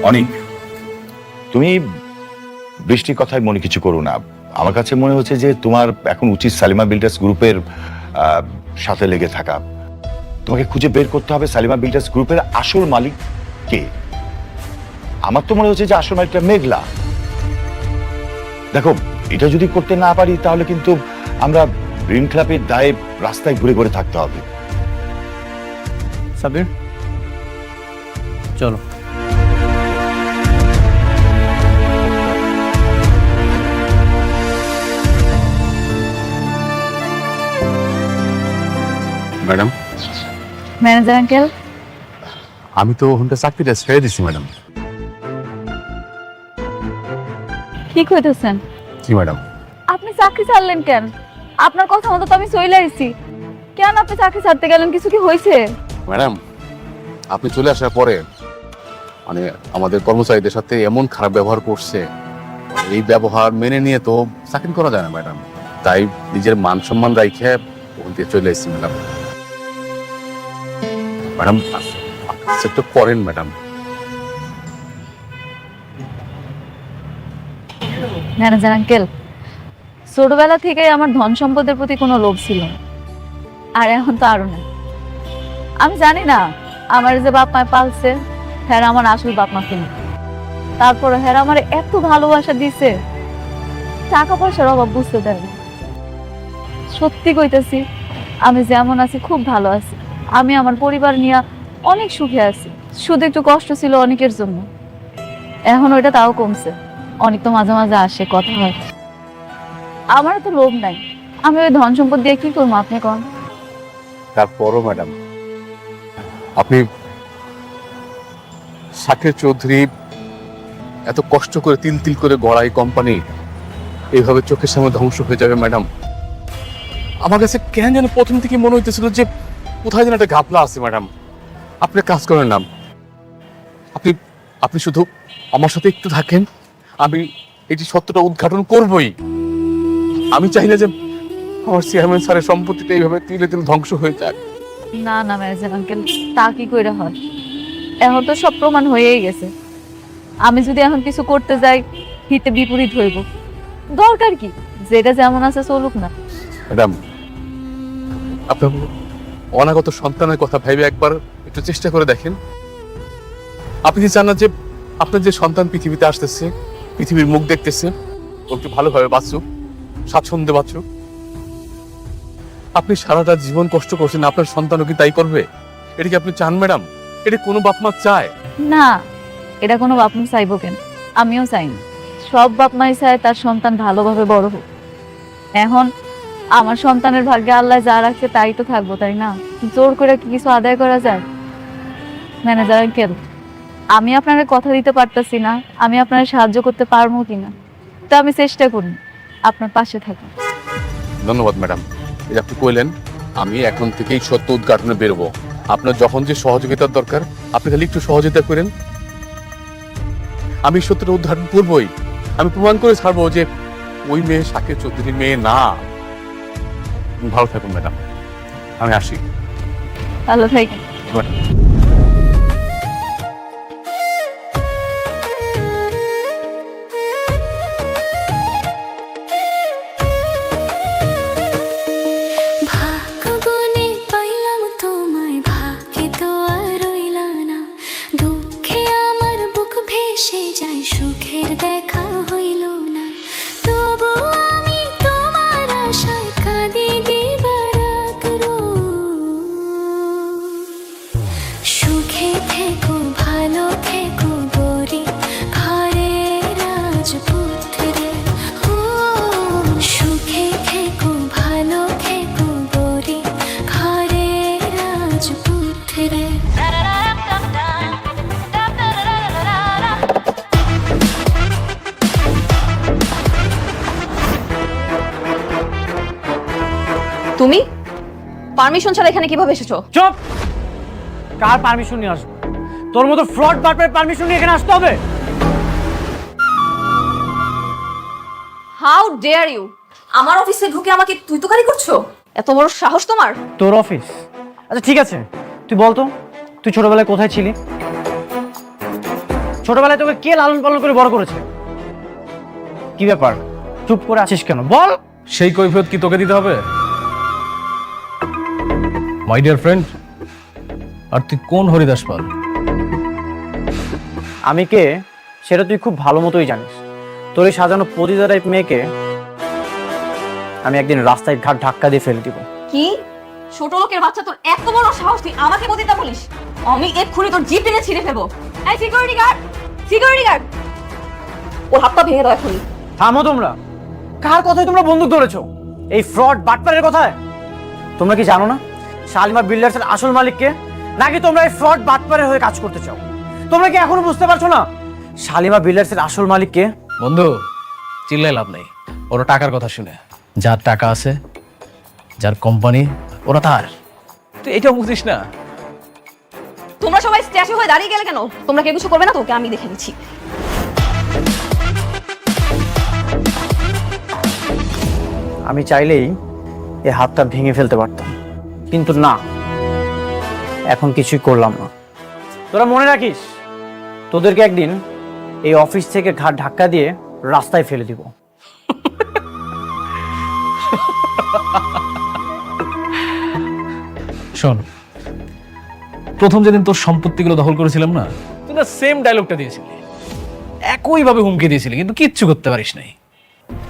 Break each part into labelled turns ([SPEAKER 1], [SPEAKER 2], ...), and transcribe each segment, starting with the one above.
[SPEAKER 1] অনেক, তুমি বৃষ্টির কথায় মনে কিছু করো না। আমার কাছে মনে হচ্ছে যে তোমার এখন উচিত সালিমা বিল্ডার্স গ্রুপের সাথে লেগে থাকা। তোমাকে খুঁজে বের করতে হবে সালিমা বিল্ডার্স গ্রুপের আসল মালিক কে। আমার তো মনে হচ্ছে যে আসল মালিকটা মেঘলা। দেখো, এটা যদি করতে না পারি তাহলে কিন্তু আমরা ড্রিম ক্লাবের দায়ে রাস্তায় ঘুরে ঘুরে থাকতে হবে।
[SPEAKER 2] সাবির, চলো।
[SPEAKER 3] ম্যাডাম,
[SPEAKER 4] ম্যানেজার আঙ্কেল,
[SPEAKER 3] আমি তো ওখানটা চাকরিটা ছেড়ে দিছি ম্যাডাম।
[SPEAKER 4] কি কইতেছেন?
[SPEAKER 3] জি ম্যাডাম।
[SPEAKER 4] আপনি চাকরি ছাড়লেন কেন? আপনার কথা মতো তো আমি চলে আইছি। কেন আপনি চাকরি ছাড়তে গেলেন? কিছু কি হয়েছে?
[SPEAKER 3] ম্যাডাম, আপনি চলে আসার পরে মানে আমাদের কর্মচারীদের সাথে এমন খারাপ ব্যবহার করছে, এই ব্যবহার মেনে নিয়ে তো চাকরি করা যায় না ম্যাডাম। তাই নিজের মান সম্মান রাখে ওখান থেকে চলে এসেছি ম্যাডাম। ম্যাডাম, একটু করেন ম্যাডাম।
[SPEAKER 4] ম্যানেজার আঙ্কেল, ছোটবেলা থেকে আমার ধন সম্পদের প্রতি কোনো লোভ ছিল না, আর এখন তো আরো না। আমি জানি না আমার যে বাপ মায় পালছে হ্যাঁ আমার আসল বাপ মা কিনা। তারপরে হ্যাঁ আমার এত ভালোবাসা দিছে, টাকা পয়সার অভাব বুঝতে দেয় না। সত্যি কইতেছি, আমি যেমন আছি খুব ভালো আছি। আমি আমার পরিবার নিয়ে অনেক সুখে আছি। শুধু একটু কষ্ট ছিল অনেকের জন্য, এখন ওইটা তাও কমছে। অনেক তো মাঝে মাঝে আসে, কথা হয়। আমার তো লোভ নাই, আমি ওই ধন সম্পদ দিয়ে কি করবো আপনি কোন?
[SPEAKER 3] তারপরও ম্যাডাম, আপনি শাকের চৌধুরী এত কষ্ট করে তিল তিল করে গড়া এই কোম্পানি এইভাবে চোখের সামনে ধ্বংস হয়ে যাবে ম্যাডাম। আমার কাছে কেন যেন প্রথম থেকে মনে হইতেছিল যে কোথায় যেন একটা ঘাপলা আছে ম্যাডাম। আপনি কাজ করেন না, আপনি আপনি শুধু আমার সাথে একটু থাকেন, আমি এটি সত্যটা উদ্ঘাটন করবই। আমি চাই না যে আমার চেয়ারম্যান স্যারের সম্পত্তিটা এইভাবে তিলে তিলে ধ্বংস হয়ে যায়।
[SPEAKER 4] না না ম্যানেজার আঙ্কেল, তা কি করে হয়? এখন তো সব প্রমাণ হয়েই গেছে। আমি যদি এখন কিছু করতে যাই হিতে বিপরীত হইব। দরকার কি, যেটা যেমন আছে চলুক না।
[SPEAKER 3] ম্যাডাম, আপনার অনাগত সন্তানের কথা ভেবে একবার একটু চেষ্টা করে দেখেন। আপনি কি চান না যে আপনার যে সন্তান পৃথিবীতে আসতেছে, পৃথিবীর মুখ দেখতেছে, ও একটু ভালোভাবে বাঁচুক, স্বাচ্ছন্দ্যে বাঁচুক? আপনি সারাটা জীবন কষ্ট করছেন, আপনার সন্তানও কি তাই করবে? এটা কি আপনি চান ম্যাডাম? এটা কোনো বাপ মা চায়?
[SPEAKER 4] না, এটা কোনো বাপ মা চাইবো কেন? আমিও চাই না। সব বাপ মাই চায় তার সন্তান ভালোভাবে বড় হোক। এখন আমার সন্তানের ভাগ্যে আল্লাহ যা রাখছে তাই তো থাকবো, তাই না? জোর করে কি কিছু আদায় করা যায়? ম্যানেজার আঙ্কেল, আমি আপনাকে কথা দিতে পারতাছি না আমি আপনার সাহায্য করতে পারবো কিনা, তো আমি চেষ্টা করি আপনার পাশে থাকি।
[SPEAKER 3] ধন্যবাদ ম্যাডাম, এই যে আপনি কইলেন, আমি এখন থেকেই সত্য উদ্ঘাটনে বেরোবো। আপনার যখন যে সহযোগিতার দরকার আপনি খালি একটু সহযোগিতা করেন, আমি সত্যটা উদ্ঘাটন করবই। আমি প্রমাণ করে ছাড়বো যে ওই মেয়ে শাকের চৌধুরীর মেয়ে না। ভালো থাকুন ম্যাডাম, আমি আসি।
[SPEAKER 4] ভালো থাকি।
[SPEAKER 5] তুমি পারমিশন ছাড়া এখানে কিভাবে এসেছো?
[SPEAKER 2] চুপ! কার পারমিশন নিয়ে আসবো? তোর মতো ফ্রড বাটপারের পারমিশন নিয়ে এখানে আসতে হবে?
[SPEAKER 5] How dare you! আমার অফিসে ঢুকে আমাকে তুই তোকারি করছো? এত বড় সাহস তোমার!
[SPEAKER 2] তোর অফিস? আচ্ছা ঠিক আছে, তুই বল তো তুই ছোটবেলায় কোথায় ছিলি? ছোটবেলায় তোকে কে লালন পালন করে বড় করেছে? কি ব্যাপার, চুপ করে আছিস কেন? বল।
[SPEAKER 6] সেই কৈফিয়ত কি তোকে দিতে হবে? মাই ডিয়ার ফ্রেন্ড, আর তুই কোন হরিদাস পাল?
[SPEAKER 2] আমি কে সেটা তুই খুব ভালো মতোই জানিস। তোর এই সাজানো পতিতা টাইপ মেয়েকে আমি একদিন রাস্তায় ঘাট ধাক্কা দিয়ে ফেলে দিব।
[SPEAKER 5] কি ছোট লোকের বাচ্চা, তোর এত বড় সাহস, তুই আমাকে পতিতা বলিস? আমি এক্ষুনি তোর জিভ টেনে ছিঁড়ে ফেলবো। এই সিকিউরিটি গার্ড, সিকিউরিটি গার্ড, ওর হাতটা ভেঙে দাও এখনই।
[SPEAKER 2] থামো তোমরা। কার কথায় তোমরা বন্দুক ধরেছো? এই ফ্রড বাটপারের কথায়? তোমরা কি জানো না শালিমা বিল্ডার্সের আসল মালিককে? নাকি তোমরা এই ফ্রড বাটপারের হয়ে কাজ করতে চাও? তোমরা কি এখনো বুঝতে পারছো না শালিমা বিল্ডার্সের আসল মালিককে?
[SPEAKER 6] বন্ধু, চিল্লাই লাভ নেই। ওরা টাকার কথা শুনে, যার টাকা আছে, যার কোম্পানি, ওরা তার। তুই এটা বুঝিস না?
[SPEAKER 5] তোমরা সবাই স্ট্যাচু হয়ে দাঁড়িয়ে গেলে কেন? তোমরা কেউ কিছু করবে না? তোকে আমি দেখে নিচ্ছি।
[SPEAKER 2] আমি চাইলেই এই হাতটা ভেঙে ফেলতে পারতাম, কিন্তু না, এখন কিছুই করলাম না। তোরা মনে রাখিস, তোদেরকে একদিন এই অফিস থেকে ঘাট ধাক্কা দিয়ে রাস্তায় ফেলে দিব।
[SPEAKER 6] শোন, প্রথম যেদিন তোর সম্পত্তিগুলো দখল করেছিলাম না, তুই না সেম ডায়লগটা দিয়েছিলি, একইভাবে হুমকি দিয়েছিলি, কিন্তু কিচ্ছু করতে পারিস নাই।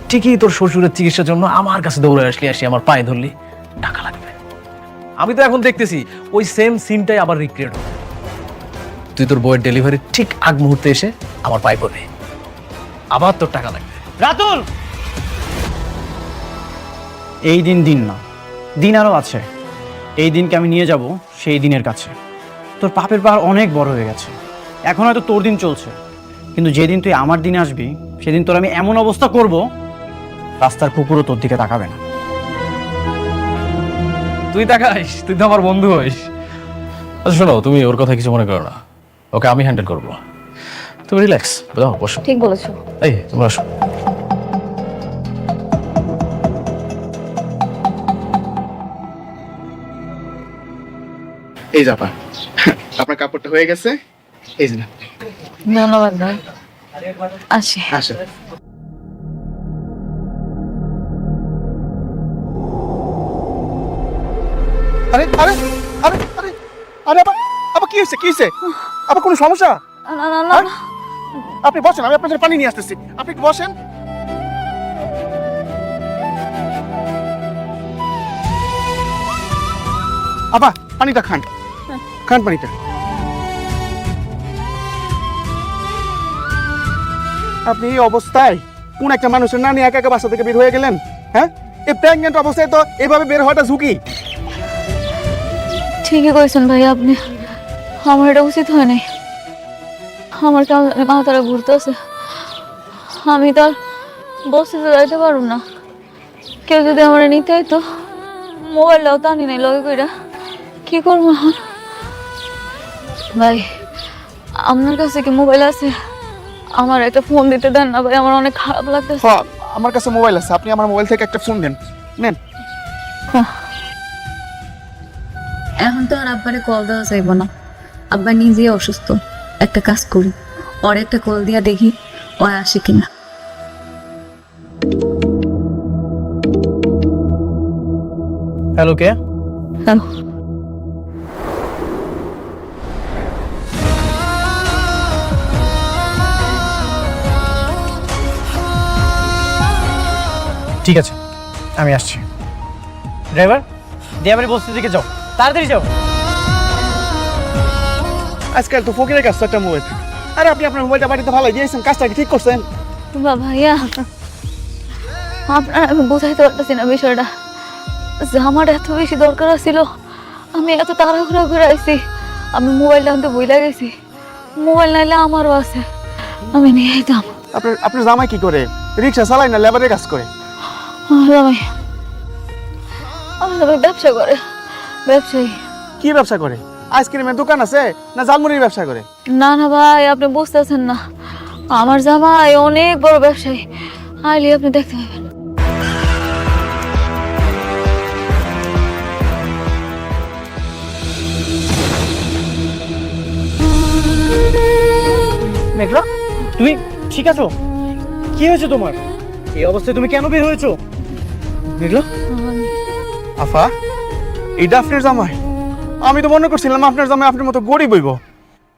[SPEAKER 6] ঠিকই তোর শ্বশুরের চিকিৎসার জন্য আমার কাছে দৌড়ে আসলি, আসি আমার পায়ে ধরলি, টাকা লাগবে। আমি তো এখন দেখতেছি ওই সেম সিনটাই আবার রিক্রিয়েট হবে। তুই তোর বইয়ের ডেলিভারি ঠিক আগ মুহূর্তে এসে আমার পায়ে পড়বে, আবার তোর টাকা লাগবে।
[SPEAKER 2] রাতুল, এই দিন দিন না, দিন আরো আছে। এই দিনকে আমি নিয়ে যাব সেই দিনের কাছে। তোর পাপের পাহাড় অনেক বড় হয়ে গেছে। এখন হয়তো তোর দিন চলছে, কিন্তু যেদিন তুই আমার দিনে আসবি সেদিন তোর আমি এমন অবস্থা করব, রাস্তার কুকুরও তোর দিকে তাকাবে না।
[SPEAKER 6] তুই তাকাইস, তুই তো আমার বন্ধু হইস। আচ্ছা শোনো, তুমি ওর কথা কিছু মনে করো না, ওকে আমি হ্যান্ডেল করবো। তুমি রিল্যাক্স, বুঝাও, বসো।
[SPEAKER 5] ঠিক বলেছো।
[SPEAKER 6] এই তোমরা আসো।
[SPEAKER 7] এই যাপা, আপনার কাপড়টা হয়ে গেছে, এই যে না।
[SPEAKER 4] ধন্যবাদ ভাই, আসি।
[SPEAKER 7] আসো। আরে আরে আরে আরে আরে আবার আবার কি হয়েছে? কি হয়েছে? আবার কোনো সমস্যা?
[SPEAKER 4] না না না,
[SPEAKER 7] আপনি বসেন, আমি আপনার জন্য পানি নিয়ে আসতেছি, আপনি একটু বসেন। আবা, পানিটা খান, খান পানিটা। আপনি এই অবস্থায় কোন একটা মানুষের না নিয়ে একা একা বাসা থেকে বের হয়ে গেলেন? হ্যাঁ, এই প্রেগনেন্ট অবস্থায় তো এভাবে বের হওয়াটা ঝুঁকি।
[SPEAKER 4] ঠিকই কইছেন ভাই আপনি, আমার এটা উচিত হয় নাই। আমার কেমন মাথাটা ঘুরতেছে। আমি তো আর বসে যাইতে পারব না। কেউ যদি আমার নিতে হইতো, মোবাইলটাও টানি নাই লগে কইরা, কি করবো এখন? ভাই, আপনার কাছে কি মোবাইল আছে? আমার একটা ফোন দিতে দেন না ভাই, আমার অনেক খারাপ লাগতেছে।
[SPEAKER 7] হ্যাঁ, আমার কাছে মোবাইল আছে, আপনি আমার মোবাইল থেকে একটা ফোন দেন, নেন।
[SPEAKER 4] এখন তো আর আব্বারে কল দেওয়া যাইব না, আব্বা নিজেই অসুস্থ। একটা কাজ করি, ওর একটা কল দিয়া দেখি ও আসে কিনা।
[SPEAKER 2] হ্যালো, কে?
[SPEAKER 4] হ্যালো,
[SPEAKER 2] ঠিক আছে, আমি আসছি। ড্রাইভার, দিয়াবাড়ি বস্তির দিকে যাও, তাড়াতাড়ি যাও।
[SPEAKER 7] আজকাল তো ফকিরের কাছে একটা মোবাইল। আরে আপনি আপনার মোবাইলটা বাড়িতে ভালো দিয়েছেন, কাজটা কি ঠিক করছেন?
[SPEAKER 4] ভাইয়া, আপনার আমি বোঝাইতে পারতেছি না বিষয়টা, যে আমার এত বেশি দরকার ছিল। আমি এত তাড়াহুড়া করে আইছি, আমি মোবাইলটা আনতে বইলা গেছি। মোবাইল নাইলে আমারও আছে, আমি নিয়ে আইতাম।
[SPEAKER 7] আপনার জামাই কি করে? রিক্সা চালায় না লেবারের কাজ করে?
[SPEAKER 4] জামাই আমার জামাই ব্যবসা করে, ব্যবসায়ী।
[SPEAKER 7] কি ব্যবসা করে? আইসক্রিমের দোকান আছে না জালমুড়ির ব্যবসা করে?
[SPEAKER 4] না না ভাই, আপনি বুঝতেছেন না, আমার জামাই অনেক বড় ব্যবসায়ী। আইলে আপনি দেখতে পাবেন।
[SPEAKER 2] মেঘলা, তুমি ঠিক আছো? কি হয়েছে তোমার? এই অবস্থায় তুমি কেন বের হয়েছো? মেঘলা,
[SPEAKER 7] আফা, এটা আপনার জামাই? আমি তো মনে করছিলাম আপনার জামাই আপনার মতো গরিব হইব।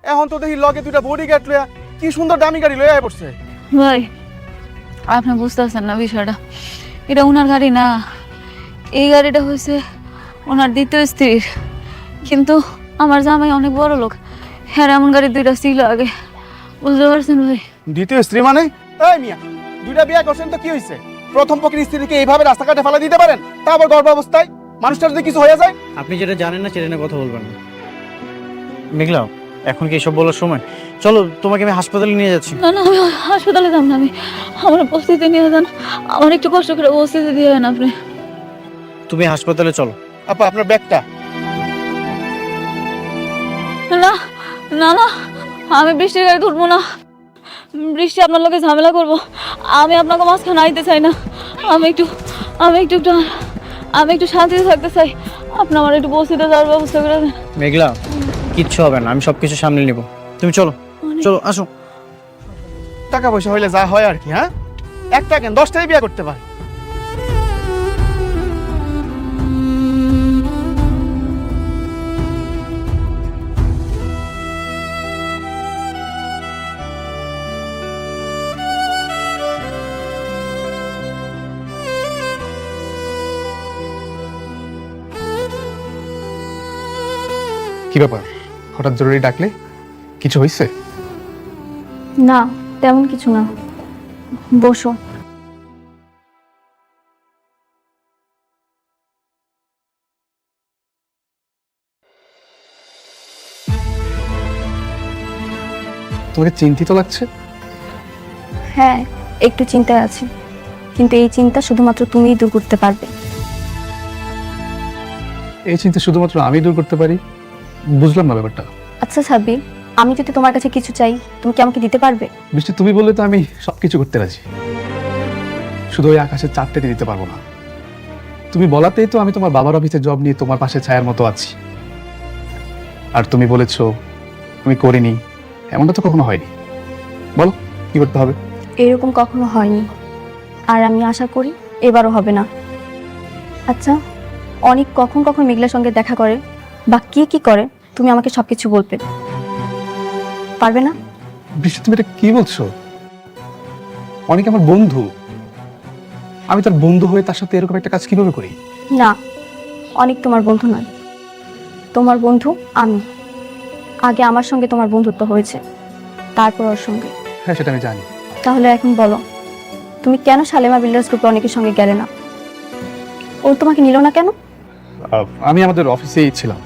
[SPEAKER 7] এখন তো দেখি লগে দুইটা বডি গার্ড লইয়া কি সুন্দর দামি গাড়ি লইয়া পড়ছে।
[SPEAKER 4] ভাই, আপনি বুঝতে পারছেন না বিষয়টা। এটা ওনার গাড়ি না, এই গাড়িটা হয়েছে ওনার দ্বিতীয় স্ত্রীর। কিন্তু আমার জামাই অনেক বড় লোক, হ্যাঁ এমন গাড়ি দুইটা ছিল আগে, বুঝতে পারছেন ভাই?
[SPEAKER 7] দ্বিতীয় স্ত্রী মানে? এই মিয়া, দুইটা বিয়ে করছেন তো কি হইছে? প্রথম পক্ষের স্ত্রীকে এইভাবে রাস্তাঘাটে ফেলা দিতে পারেন, তা আবার গর্ভ অবস্থায়? মানুষটার যদি কিছু হয়ে যায়?
[SPEAKER 2] আপনি যেটা জানেন না সেটা নিয়ে কথা বলবেন না। মেঘলা, এখন কি এসব বলার সময়? চলো, তোমাকে আমি হাসপাতালে নিয়ে যাচ্ছি।
[SPEAKER 4] না না, আমি হাসপাতালে যাব না। আমি আমার বস্তিতে নিয়ে যান, আমার একটু কষ্ট করে বস্তিতে দিয়ে যান আপনি।
[SPEAKER 2] তুমি হাসপাতালে চলো।
[SPEAKER 7] আপা, আপনার ব্যাগটা।
[SPEAKER 4] না না না, আমি বৃষ্টির গাড়ি তুলবো না। বৃষ্টি আপনার লোকে ঝামেলা করবো, আমি আপনাকে মাঝখানে আইতে চাই না। আমি একটু আমি একটু শান্তিতে থাকতে চাই। আপনি আমার একটু বস্তিতে যাওয়ার ব্যবস্থা করে দেন।
[SPEAKER 2] মেঘলা, কিচ্ছু হবে না, আমি সবকিছু সামলে নিব। তুমি চলো, চলো, আসো।
[SPEAKER 7] টাকা পয়সা হইলে যা হয় আর কি, হ্যাঁ? একটা কেন 10টাই বিয়ে করতে পারে।
[SPEAKER 3] কি ব্যাপার, হঠাৎ জরুরি ডাকলে? কিছু হয়েছে?
[SPEAKER 4] না, তেমন কিছু না, বসো।
[SPEAKER 3] তোমাকে চিন্তিত লাগছে?
[SPEAKER 8] হ্যাঁ, একটু চিন্তায় আছি, কিন্তু এই চিন্তা শুধুমাত্র তুমিই দূর করতে পারবে।
[SPEAKER 3] এই চিন্তা শুধুমাত্র আমি দূর করতে পারি? বুঝলাম না ব্যাপারটা।
[SPEAKER 8] আচ্ছা সাব্বির, আমি যদি তোমার কাছে কিছু চাই, তুমি কি আমাকে দিতে পারবে?
[SPEAKER 3] বৃষ্টি, তুমি বললে তো আমি সবকিছু করতে রাজি, শুধু ওই আকাশের চাঁদটাকে দিতে পারবো না। তুমি বলাতেই তো আমি তোমার বাবার অফিসে জব নিয়ে তোমার পাশে ছায়ার মতো আছি। আর তুমি বলেছো আমি করিনি, এমনটা তো কখনো হয়নি। বলো কি করতে হবে?
[SPEAKER 8] এরকম কখনো হয়নি, আর আমি আশা করি এবারও হবে না। আচ্ছা, অনেক কখন কখন মেঘলার সঙ্গে দেখা করে বা কি কি করে, তুমি আমাকে সবকিছু বলবে, পারবে না?
[SPEAKER 3] বৃষ্টি, তুমি এটা কি বলছো? অনেক আমার বন্ধু, আমি তার বন্ধু হয়ে তার সাথে এরকম একটা কাজ কিভাবে করি?
[SPEAKER 8] না, অনেক তোমার বন্ধু নয়, তোমার বন্ধু আমি। আগে আমার সঙ্গে তোমার বন্ধুত্ব হয়েছে, তারপর ওর সঙ্গে।
[SPEAKER 3] হ্যাঁ, সেটা আমি জানি।
[SPEAKER 8] তাহলে এখন বলো, তুমি কেন শালেমা বিল্ডার্স গ্রুপে অনেকের সঙ্গে গেলে না? ও তোমাকে নিল না কেন?
[SPEAKER 3] আমি আমাদের অফিসেই ছিলাম,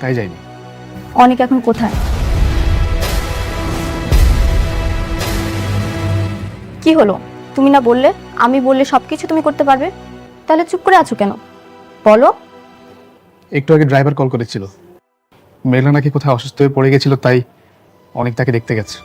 [SPEAKER 3] তাই যাইনি।
[SPEAKER 8] অনেক এখন কোথায়? কি হলো, তুমি না বললে আমি বললে সবকিছু তুমি করতে পারবে? তাহলে চুপ করে আছো কেন, বলো।
[SPEAKER 3] একটু আগে ড্রাইভার কল করেছিল, মেঘলা নাকি কোথায় অসুস্থ হয়ে পড়ে গেছিল, তাই অনেক তাকে দেখতে গেছে।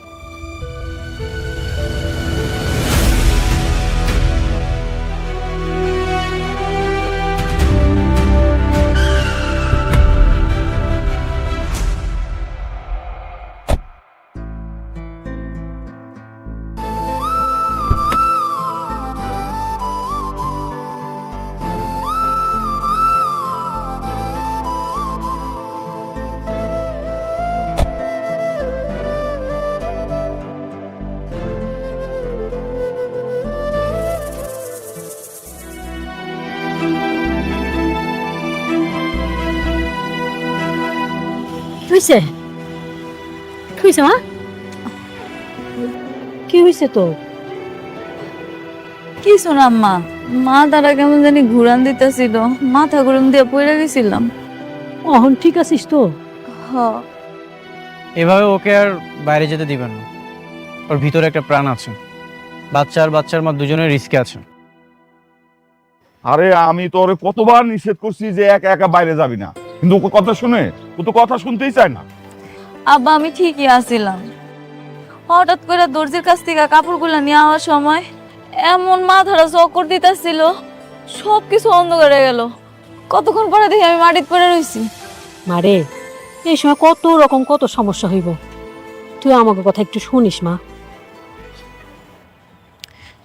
[SPEAKER 9] হয়েছে? কি হয়েছে মা? কি হয়েছে তো?
[SPEAKER 4] কি শোনাম মা, মাথাটা কেমন জানি ঘুরান দিতেছিল, মাথা ঘুরান দিয়ে পড়ে গেছিলাম।
[SPEAKER 9] অহন ঠিক আছিস তো?
[SPEAKER 4] হ,
[SPEAKER 2] এভাবে ওকে আর বাইরে যেতে দিবেন না, ওর ভিতরে একটা প্রাণ আছে। বাচ্চা আর বাচ্চার মা দুজনের রিস্কে আছে।
[SPEAKER 1] আরে আমি তো ওরে কতবার নিষেধ করছি যে একা একা বাইরে যাবি না, কিন্তু ও কথা শুনে, ও তো কথা শুনতেই চায় না।
[SPEAKER 4] আব্বা আমি ঠিকই আছিলাম, হঠাৎ করে দর্জির কাছ থেকে কাপড়গুলো নিয়ে আসার সময় এমন মাথাটা চক্কর দিতেছিল, সবকিছু অন্ধকারে গেল। কতক্ষণ পরে দেখি আমি মাটিতে পড়ে রয়েছি।
[SPEAKER 9] মারে, এই সময় কত রকম কত সমস্যা হইব, তুই আমাকে কথা একটু শুনিস মা।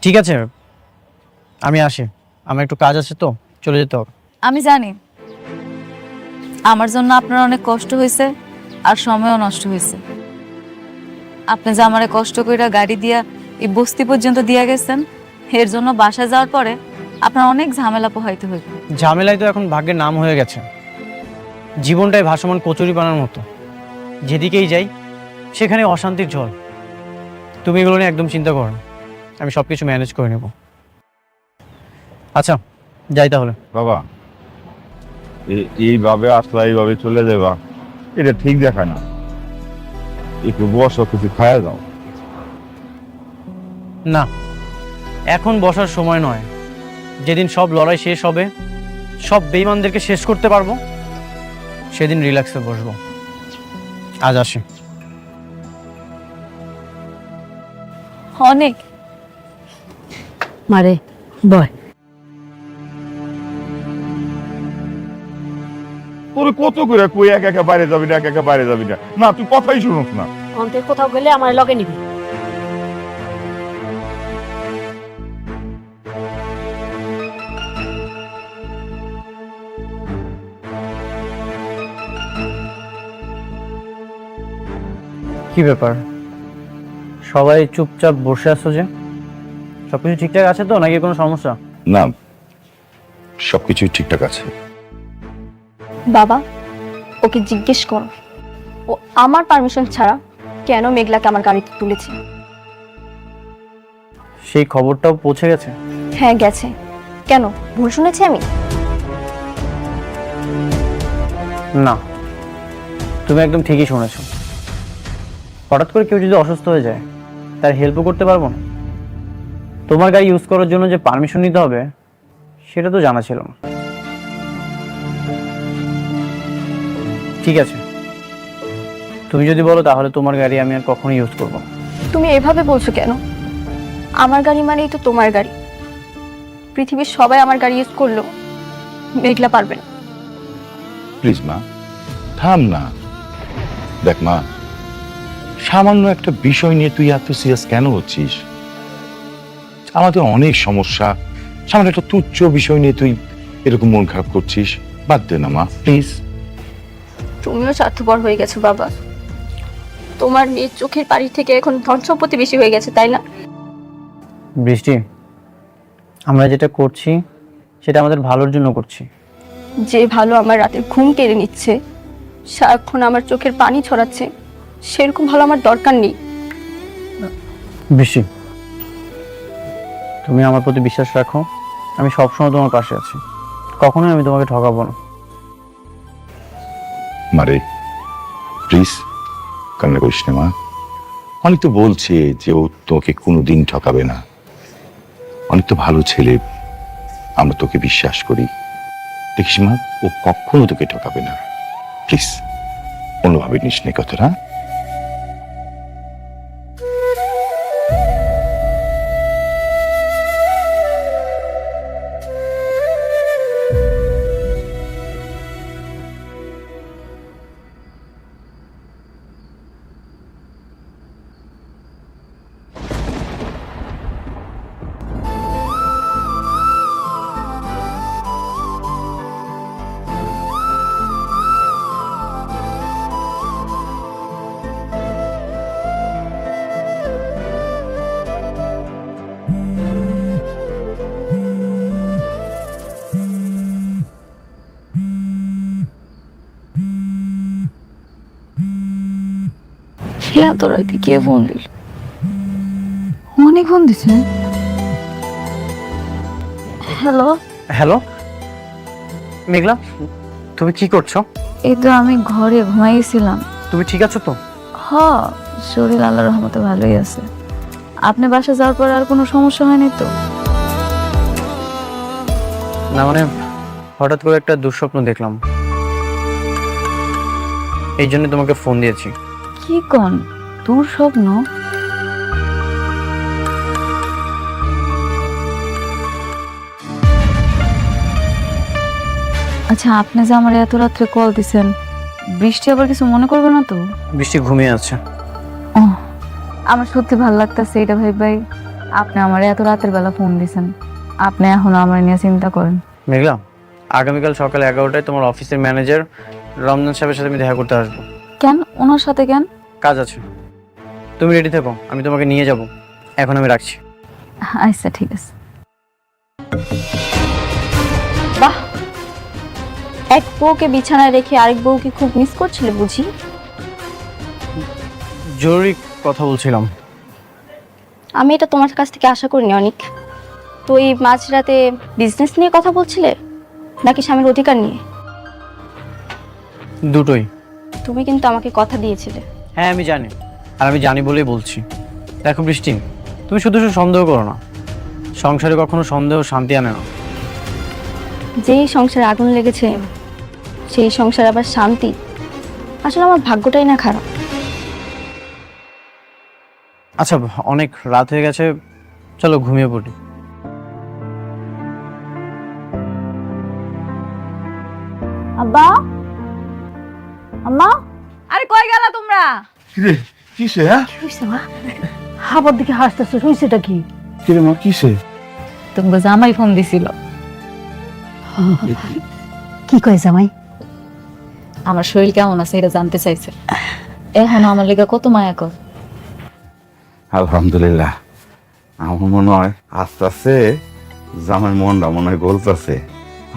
[SPEAKER 2] ঠিক আছে, আমি আসি, আমার একটু কাজ আছে তো, চলে যেতে হবে।
[SPEAKER 4] আমি জানি আমার জন্য আপনার অনেক কষ্ট হয়েছে আর সময়ও নষ্ট হয়েছে। আপনি যে আমারে কষ্ট কইরা গাড়ি দিয়া এই বস্তি পর্যন্ত দিয়া গেছেন, এর জন্য বাসায় যাওয়ার পরে আপনার অনেক ঝামেলা পোহাইতে হইবে।
[SPEAKER 2] ঝামেলাই তো এখন ভাগ্যের নাম হয়ে গেছে। জীবনটাই ভাসমান কচুরি পানার মতো, যেদিকেই যাই সেখানে অশান্তির ঝড়। তুমি এগুলো নিয়ে একদম চিন্তা করো না, আমি সব কিছু ম্যানেজ করে নেব। আচ্ছা যাই তাহলে।
[SPEAKER 10] বাবা, এইভাবে আসলা, এইভাবে চলে যাবা, এটা ঠিক দেখায় না। একটু বসো, কিছু খায়া যাও।
[SPEAKER 2] না, এখন বসার সময় নয়। যেদিন সব লড়াই শেষ হবে, সব বেঈমানদেরকে শেষ করতে পারবো, সেদিন রিল্যাক্সে বসবো। আজ আসি।
[SPEAKER 4] অনেক
[SPEAKER 9] মারে বয়।
[SPEAKER 10] তোর কত করে কই একা একা বাইরে যাবি না, একা একা বাইরে যাবি না, না তুই কথাই শুনোস না।
[SPEAKER 9] অন্তে কোথাও গেলে আমার লগে নিবি।
[SPEAKER 2] কি ব্যাপার, সবাই চুপচাপ বসে আছো যে? সবকিছু ঠিকঠাক আছে তো, নাকি কোনো সমস্যা?
[SPEAKER 1] না, সবকিছুই ঠিকঠাক আছে।
[SPEAKER 8] বাবা, ওকে জিজ্ঞেস করো ও আমার পারমিশন ছাড়া কেন মেঘলাকে আমার গাড়িতে তুলেছে।
[SPEAKER 2] সেই খবরটাও পৌঁছে গেছে?
[SPEAKER 8] হ্যাঁ গেছে। কেন, ভুল শুনেছি আমি?
[SPEAKER 2] না, তুমি একদম ঠিকই শুনেছো। হঠাৎ করে কেউ যদি অসুস্থ হয়ে যায়, তার হেল্পও করতে পারবো না। তোমার গাড়ি ইউজ করার জন্য যে পারমিশন নিতে হবে, সেটা তো জানা ছিল না। ঠিক আছে, তুমি যদি বলো তাহলে তোমার গাড়ি আমি আর কখনো ইউজ করব না।
[SPEAKER 8] তুমি এভাবে বলছো কেন? আমার গাড়ি মানেই তো তোমার গাড়ি। পৃথিবীর সবাই আমার গাড়ি ইউজ করলো, মেঘলা পারবে না।
[SPEAKER 1] প্লিজ মা, থাম না। দেখ মা, সামান্য একটা বিষয় নিয়ে তুই এত সিরিয়াস কেন হচ্ছিস? আমাদের অনেক সমস্যা, সামান্য একটা তুচ্ছ বিষয় নিয়ে তুই এরকম মন খারাপ করছিস। বাদ দে না মা, প্লিজ।
[SPEAKER 8] তুমিও স্বার্থপর হয়ে গেছো বাবা। তোমার নিজ চোখের পানি থেকে এখন ধন সম্পত্তি বেশি হয়ে গেছে, তাই না?
[SPEAKER 2] বৃষ্টি, আমরা যেটা করছি সেটা আমাদের ভালোর জন্য করছি।
[SPEAKER 8] যে ভালো আমার রাতের ঘুম কেড়ে নিচ্ছে, সারাক্ষণ আমার চোখের পানি ছড়াচ্ছে, সেরকম ভালো আমার দরকার নেই।
[SPEAKER 2] বৃষ্টি, তুমি আমার প্রতি বিশ্বাস রাখো, আমি সবসময় তোমার পাশে আছি, কখনোই আমি তোমাকে ঠকাবো না।
[SPEAKER 1] মারে প্লিজ কান্না করিস না মা। অনেক তো বলছে যে ও তোকে কোনোদিন ঠকাবে না, অনেক তো ভালো ছেলে, আমরা তোকে বিশ্বাস করি। দেখিস মা, ও কখনো তোকে ঠকাবে না। প্লিজ অন্যভাবে নিস নে কথাটা।
[SPEAKER 4] এত রাতে কে ফোন দিল? অনেক ফোন দিছে। হ্যালো
[SPEAKER 2] হ্যালো মেঘলা, তুমি কি করছো?
[SPEAKER 4] এই তো আমি ঘরে ঘুমাইছিলাম।
[SPEAKER 2] তুমি ঠিক আছো তো?
[SPEAKER 4] হ, শরীর আল্লাহর রহমতে ভালোই আছে। আপনি বাসা যাওয়ার পর আর কোনো সমস্যা হয়নি তো?
[SPEAKER 2] না মানে, হঠাৎ করে একটা দুঃস্বপ্ন দেখলাম, এই জন্য তোমাকে ফোন দিয়েছি।
[SPEAKER 4] কি কোন দূর স্বপ্ন? আচ্ছা, আপনি যে আমার এত রাত্রে কল দিছেন, বৃষ্টি আবার কিছু মনে করবে না তো?
[SPEAKER 2] বৃষ্টি ঘুমিয়ে আছে।
[SPEAKER 4] ও, আমার সত্যি ভালো লাগতেছে এটা ভাই। আপনি আমার এত রাতের বেলা ফোন দিছেন, আপনি এখন আমার নিয়ে চিন্তা করেন।
[SPEAKER 2] মেঘলা, আগামীকাল সকাল 11টায় তোমার অফিসের ম্যানেজার রমজান সাহেবের সাথে আমি দেখা করতে আসবো।
[SPEAKER 4] কেন ওনার সাথে কেন?
[SPEAKER 2] কাজ আছে, তুমি রেডি থেকো, আমি তোমাকে নিয়ে যাব। এখন আমি রাখছি।
[SPEAKER 4] আচ্ছা ঠিক আছে।
[SPEAKER 8] বাহ, এক বউকে বিছানায় রেখে আরেক বউকে খুব মিস করছিলে বুঝি?
[SPEAKER 2] জরুরি কথা বলছিলাম।
[SPEAKER 8] আমি এটা তোমার কাছ থেকে আশা করিনি অনেক। তো এই মাঝরাতে বিজনেস নিয়ে কথা বলছিলে নাকি স্বামীর অধিকার নিয়ে?
[SPEAKER 2] দুটোই।
[SPEAKER 8] তুমি কিন্তু আমাকে কথা দিয়েছিলে।
[SPEAKER 2] হ্যাঁ আমি জানি, আর আমি জানি বলেই বলছি। দেখো বৃষ্টি, তুমি শুধু শুধু সন্দেহ করো না। সংসারে কখনো সন্দেহ শান্তি আনে না।
[SPEAKER 8] যেই সংসারে আগুন লেগেছে সেই সংসারে আবার শান্তি। আসলে আমার ভাগ্যটাই না খারাপ।
[SPEAKER 2] আচ্ছা, অনেক রাত হয়ে গেছে, চলো ঘুমিয়ে পড়ি।
[SPEAKER 4] আব্বা, আম্মা, আরে কই গেলা তোমরা?
[SPEAKER 10] কিরে কিসে? হ্যাঁ
[SPEAKER 9] হাবার দিকে হাসতেছো, শুনছেটা কি?
[SPEAKER 10] কিরে মা কিসে?
[SPEAKER 4] তোমাকে জামাই ফোন দিছিল।
[SPEAKER 9] কি কয় জামাই?
[SPEAKER 4] আমার শরীর কেমন আছে এটা জানতে চাইছে। এখন আমার লেগে কত মায়া কর।
[SPEAKER 10] আলহামদুলিল্লাহ, আমার মনে হয় আস্তে আস্তে জামাই মনটা মনে হয় গলতেছে।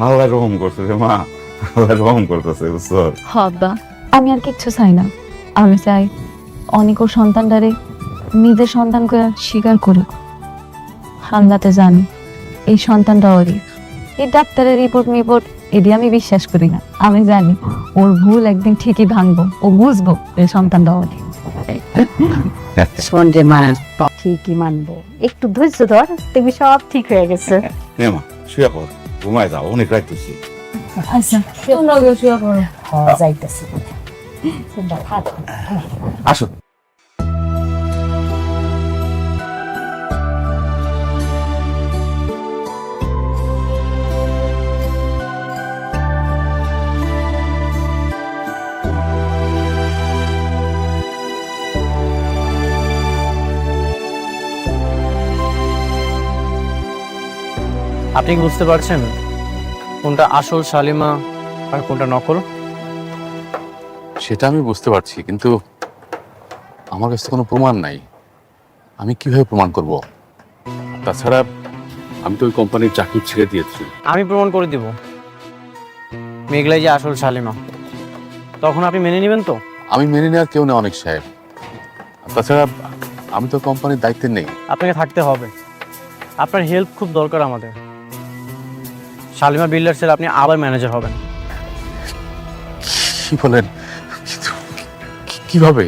[SPEAKER 10] আল্লাহ রহম করতেছে মা, আল্লাহ রহম করতেছে, বুঝছো?
[SPEAKER 4] আব্বা, আমি আর কিচ্ছু চাই না। আমি চাই অনেক ওর সন্তানটারে নিজের সন্তান করে স্বীকার করুক। হামলাতে জানি এই সন্তানটা ওরই। এই ডাক্তারের রিপোর্ট এটি আমি বিশ্বাস করি না। আমি জানি ওর ভুল একদিন ঠিকই ভাঙবো, ও বুঝবো এই সন্তানটা ওরই।
[SPEAKER 9] শোন রে মা, ঠিকই মানবো, একটু ধৈর্য ধর, দেখবি সব ঠিক হয়ে গেছে।
[SPEAKER 10] নে মা শুয়ে পড়, ঘুমায় যাও, অনেক রাত হয়েছে।
[SPEAKER 4] আচ্ছা তোমরা শুয়ে পড়ো।
[SPEAKER 9] যাইতেছি।
[SPEAKER 10] আসো।
[SPEAKER 2] আপনি কি বুঝতে পারছেন কোনটা আসল শালিমা আর কোনটা নকল?
[SPEAKER 3] সেটা আমি বুঝতে পারছি, কিন্তু আমার কাছে কোনো প্রমাণ নাই। আমি কিভাবে প্রমাণ করব? তাছাড়া আমি তো ওই কোম্পানির চাকরি ছেড়ে দিয়েছি।
[SPEAKER 2] আমি প্রমাণ করে দিব মেঘলাই যে আসল শালিমা। তখন আপনি মেনে নেবেন তো?
[SPEAKER 3] আমি মেনে নেওয়ার কেউ নেই অনেক সাহেব। আর তাছাড়া আমি তো কোম্পানির দায়িত্বে নেই।
[SPEAKER 2] আপনাকে থাকতে হবে, আপনার হেল্প খুব দরকার আমাদের। শালিমা বিল্ডার্সের আপনি আবার ম্যানেজার হবেন।
[SPEAKER 3] কি বলেন? কিভাবে?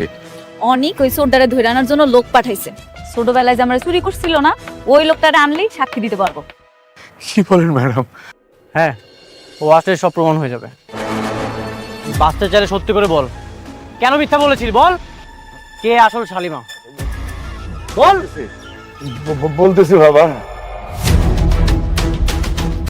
[SPEAKER 4] অনেক ওই সোডারে ধরে আনার জন্য লোক পাঠাইছে। ছোটবেলায় যে আমরা চুরি করছিল না, ওই লোকটারে আনলেই সাক্ষী দিতে পারবো।
[SPEAKER 3] কি বলেন ম্যাডাম?
[SPEAKER 2] হ্যাঁ, ও আসলে সব প্রমাণ হয়ে যাবে। বাঁচতে চাইলে সত্যি করে বল, কেন মিথ্যা বলেছিলি? বল, কে আসল শালিমা? বল।
[SPEAKER 10] বলতেছি বাবা।